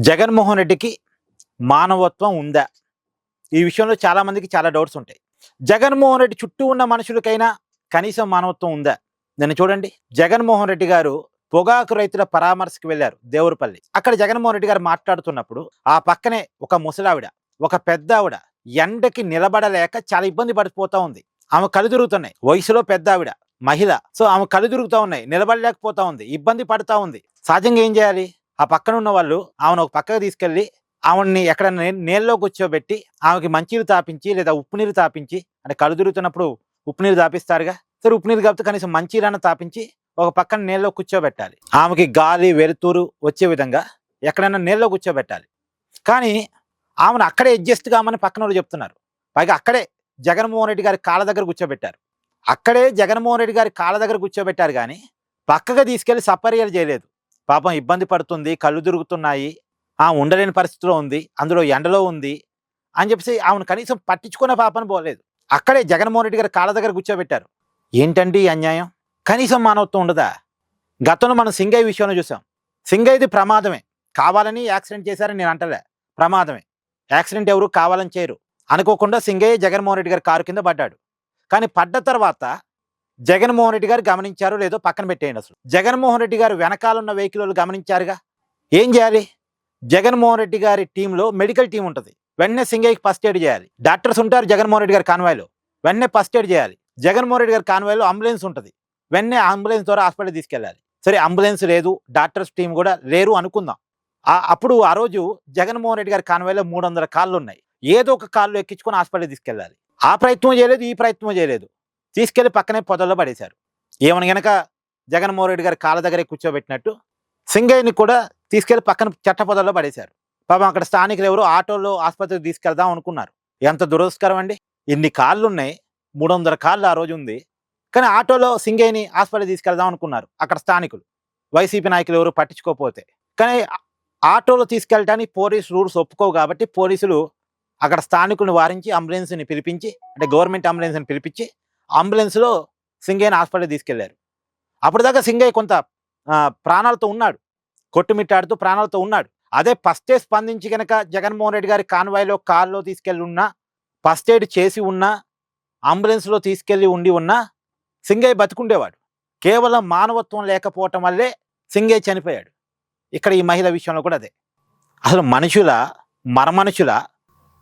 జగన్మోహన్ రెడ్డికి మానవత్వం ఉందా? ఈ విషయంలో చాలా మందికి చాలా డౌట్స్ ఉంటాయి. జగన్మోహన్ రెడ్డి చుట్టూ ఉన్న మనుషులకైనా కనీసం మానవత్వం ఉందా? నన్ను చూడండి. జగన్మోహన్ రెడ్డి గారు పొగాకు రైతుల పరామర్శకు వెళ్ళారు దేవురపల్లి. అక్కడ జగన్మోహన్ రెడ్డి గారు మాట్లాడుతున్నప్పుడు ఆ పక్కనే ఒక ముసలావిడ, ఒక పెద్ద ఆవిడ ఎండకి నిలబడలేక చాలా ఇబ్బంది పడిపోతా ఉంది. ఆమె కళ్ళు తిరుగుతున్నాయి. వయసులో పెద్ద ఆవిడ, మహిళ. సో ఆమె కళ్ళు తిరుగుతూ ఉన్నాయి, నిలబడలేకపోతా ఉంది, ఇబ్బంది పడతా ఉంది. సహజంగా ఏం చేయాలి? ఆ పక్కన ఉన్న వాళ్ళు ఆమెను ఒక పక్కకు తీసుకెళ్లి ఆవిడ్ని ఎక్కడ నీళ్ళలో కూర్చోబెట్టి ఆమెకి మంచినీరు తాపించి లేదా ఉప్పు నీరు తాపించి, అంటే కళ్ళు తిరుగుతున్నప్పుడు ఉప్పు నీరు తాపిస్తారుగా, సరే ఉప్పు నీరు కాకపోతే కనీసం మంచినీరన్న తాపించి ఒక పక్కన నీళ్ళలో కూర్చోబెట్టాలి. ఆమెకి గాలి వెలుతురు వచ్చే విధంగా ఎక్కడైనా నీళ్ళలో కూర్చోబెట్టాలి. కానీ ఆమెను అక్కడే అడ్జస్ట్ కామని పక్కన వాళ్ళు చెప్తున్నారు. పైగా అక్కడే జగన్మోహన్ రెడ్డి గారి కాళ్ళ దగ్గర కూర్చోబెట్టారు. అక్కడే జగన్మోహన్ రెడ్డి గారి కాళ్ళ దగ్గర కూర్చోబెట్టారు కానీ పక్కగా తీసుకెళ్లి సపర్యలు చేయలేదు. పాపం ఇబ్బంది పడుతుంది, కళ్ళు తిరుగుతున్నాయి, ఉండలేని పరిస్థితిలో ఉంది, అందులో ఎండలో ఉంది అని చెప్పేసి ఆమెను కనీసం పట్టించుకునే పాపను పోలేదు. అక్కడే జగన్మోహన్ రెడ్డి గారి కాళ్ళ దగ్గర కూర్చోబెట్టారు. ఏంటండి ఈ అన్యాయం? కనీసం మానవత్వం ఉండదా? గతంలో మనం సింగయ్య విషయంలో చూసాం. సింగయ్యది ప్రమాదమే, కావాలని యాక్సిడెంట్ చేశారని నేను అంటలే, ప్రమాదమే. యాక్సిడెంట్ ఎవరు కావాలని చేయరు. అనుకోకుండా సింగయ్య జగన్మోహన్ రెడ్డి గారి కారు కింద పడ్డాడు. కానీ పడ్డ తర్వాత జగన్మోహన్ రెడ్డి గారు గమనించారో లేదో పక్కన పెట్టేయండి. అసలు జగన్మోహన్ రెడ్డి గారు వెనకాలన్న వెహికల్ వాళ్ళు గమనించారుగా. ఏం చేయాలి? జగన్మోహన్ రెడ్డి గారి టీంలో మెడికల్ టీం ఉంటుంది. వెంటనే సింగయ్యకి ఫస్ట్ ఎయిడ్ చేయాలి. డాక్టర్స్ ఉంటారు జగన్మోహన్ రెడ్డి గారి కాన్వాయ్లో, వెంటనే ఫస్ట్ ఎయిడ్ చేయాలి. జగన్మోహన్ రెడ్డి గారి కాన్వాయ్లో అంబులెన్స్ ఉంటుంది, వెంటనే అంబులెన్స్ ద్వారా హాస్పిటల్ తీసుకెళ్ళాలి. సరే అంబులెన్స్ లేదు, డాక్టర్స్ టీం కూడా లేరు అనుకుందాం. అప్పుడు ఆ రోజు జగన్మోహన్ రెడ్డి గారి కాన్వాయ్లో 300 కార్లు ఉన్నాయి. ఏదో ఒక కార్లు ఎక్కించుకొని హాస్పిటల్ తీసుకెళ్ళాలి. ఆ ప్రయత్నం చేయలేదు, ఈ ప్రయత్నం చేయలేదు. తీసుకెళ్లి పక్కనే పొదల్లో పడేశారు. ఏమని గనక జగన్మోహన్ రెడ్డి గారి కాళ్ళ దగ్గరే కూర్చోబెట్టినట్టు సింగయ్యని కూడా తీసుకెళ్లి పక్కన చెట్ట పొదల్లో పడేశారు. పాపం అక్కడ స్థానికులు ఎవరు ఆటోలో ఆసుపత్రికి తీసుకెళ్దాం అనుకున్నారు. ఎంత దురదృష్టకరం అండి. ఇన్ని కార్లు ఉన్నాయి, 300 కార్లు ఆ రోజు ఉంది. కానీ ఆటోలో సింగయ్యని హాస్పిటల్ తీసుకెళ్దాం అనుకున్నారు అక్కడ స్థానికులు, వైసీపీ నాయకులు ఎవరు పట్టించుకోకపోతే. కానీ ఆటోలో తీసుకెళ్ళటానికి పోలీసు రూల్స్ ఒప్పుకోవు కాబట్టి పోలీసులు అక్కడ స్థానికులను వారించి అంబులెన్స్ని పిలిపించి, అంటే గవర్నమెంట్ అంబులెన్స్ని పిలిపించి అంబులెన్స్లో సింగయ్యని హాస్పిటల్ తీసుకెళ్లారు. అప్పటిదాకా సింగయ్య కొంత ప్రాణాలతో ఉన్నాడు, కొట్టుమిట్టాడుతూ ప్రాణాలతో ఉన్నాడు. అదే ఫస్ట్ ఎయిడ్ స్పందించి కనుక జగన్మోహన్ రెడ్డి గారి కాన్వాయ్లో కార్లో తీసుకెళ్ళి ఉన్నా, ఫస్ట్ ఎయిడ్ చేసి ఉన్నా, అంబులెన్స్లో తీసుకెళ్ళి ఉన్నా సింగయ్య బతుకుండేవాడు. కేవలం మానవత్వం లేకపోవటం వల్లే సింగయ్య చనిపోయాడు. ఇక్కడ ఈ మహిళ విషయంలో కూడా అదే. అసలు మనుషుల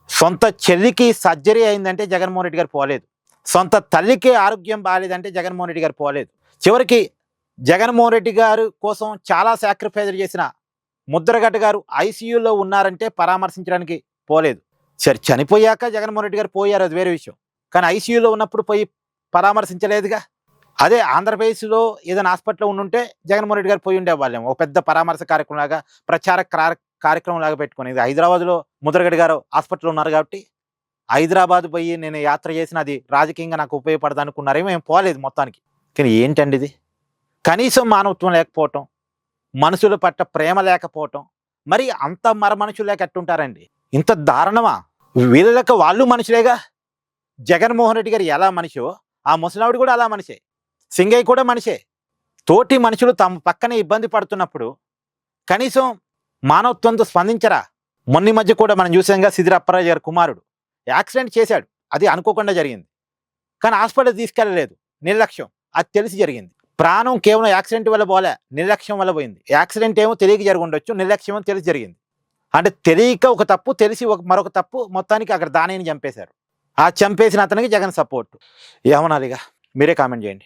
సొంత చెల్లికి సర్జరీ అయిందంటే జగన్మోహన్ రెడ్డి గారు పోలేదు. సొంత తల్లికి ఆరోగ్యం బాగాలేదంటే జగన్మోహన్ రెడ్డి గారు పోలేదు. చివరికి జగన్మోహన్ రెడ్డి గారు కోసం చాలా సాక్రిఫైస్ చేసిన ముద్రగడ్డ గారు ఐసీయూలో ఉన్నారంటే పరామర్శించడానికి పోలేదు. సరే చనిపోయాక జగన్మోహన్ రెడ్డి గారు పోయారు, అది వేరే విషయం. కానీ ఐసీయూలో ఉన్నప్పుడు పోయి పరామర్శించలేదుగా. అదే ఆంధ్రప్రదేశ్లో ఏదైనా హాస్పిటల్లో ఉండుంటే జగన్మోహన్ రెడ్డి గారు పోయి ఉండేవాళ్ళేమో, ఒక పెద్ద పరామర్శ కార్యక్రమం లాగా, ప్రచార కార్యక్రమం లాగా పెట్టుకుని. హైదరాబాద్లో ముద్రగడ్డ గారు హాస్పిటల్లో ఉన్నారు కాబట్టి హైదరాబాద్ పోయి నేను యాత్ర చేసిన అది రాజకీయంగా నాకు ఉపయోగపడదు అనుకున్నారేమో, ఏం పోలేదు మొత్తానికి. కానీ ఏంటండి ఇది? కనీసం మానవత్వం లేకపోవటం, మనుషుల పట్ల ప్రేమ లేకపోవటం, మరి అంత మనుషులు లేక ఎట్టుంటారండి? ఇంత దారుణమా? వీళ్ళక వాళ్ళు మనుషులేగా. జగన్మోహన్ రెడ్డి గారు ఎలా మనిషో ఆ ముసలావిడ కూడా అలా మనిషే, సింగయ్య కూడా మనిషే. తోటి మనుషులు తమ పక్కనే ఇబ్బంది పడుతున్నప్పుడు కనీసం మానవత్వంతో స్పందించరా? మొన్న మధ్య కూడా మనం చూసాంగా, సిద్దిర అప్పారావు గారి కుమారుడు యాక్సిడెంట్ చేశాడు, అది అనుకోకుండా జరిగింది. కానీ హాస్పిటల్ తీసుకెళ్ళలేదు, నిర్లక్ష్యం. అది తెలిసి జరిగింది. ప్రాణం కేవలం యాక్సిడెంట్ వల్ల పోలే, నిర్లక్ష్యం వల్ల పోయింది. యాక్సిడెంట్ ఏమో తెలియక జరిగి ఉండొచ్చు, నిర్లక్ష్యం ఏమో తెలిసి జరిగింది. అంటే తెలియక ఒక తప్పు, తెలిసి మరొక తప్పు, మొత్తానికి అక్కడ దానిని చంపేశారు. ఆ చంపేసిన అతనికి జగన్ సపోర్ట్. ఏమనాలిగా? మీరే కామెంట్ చేయండి.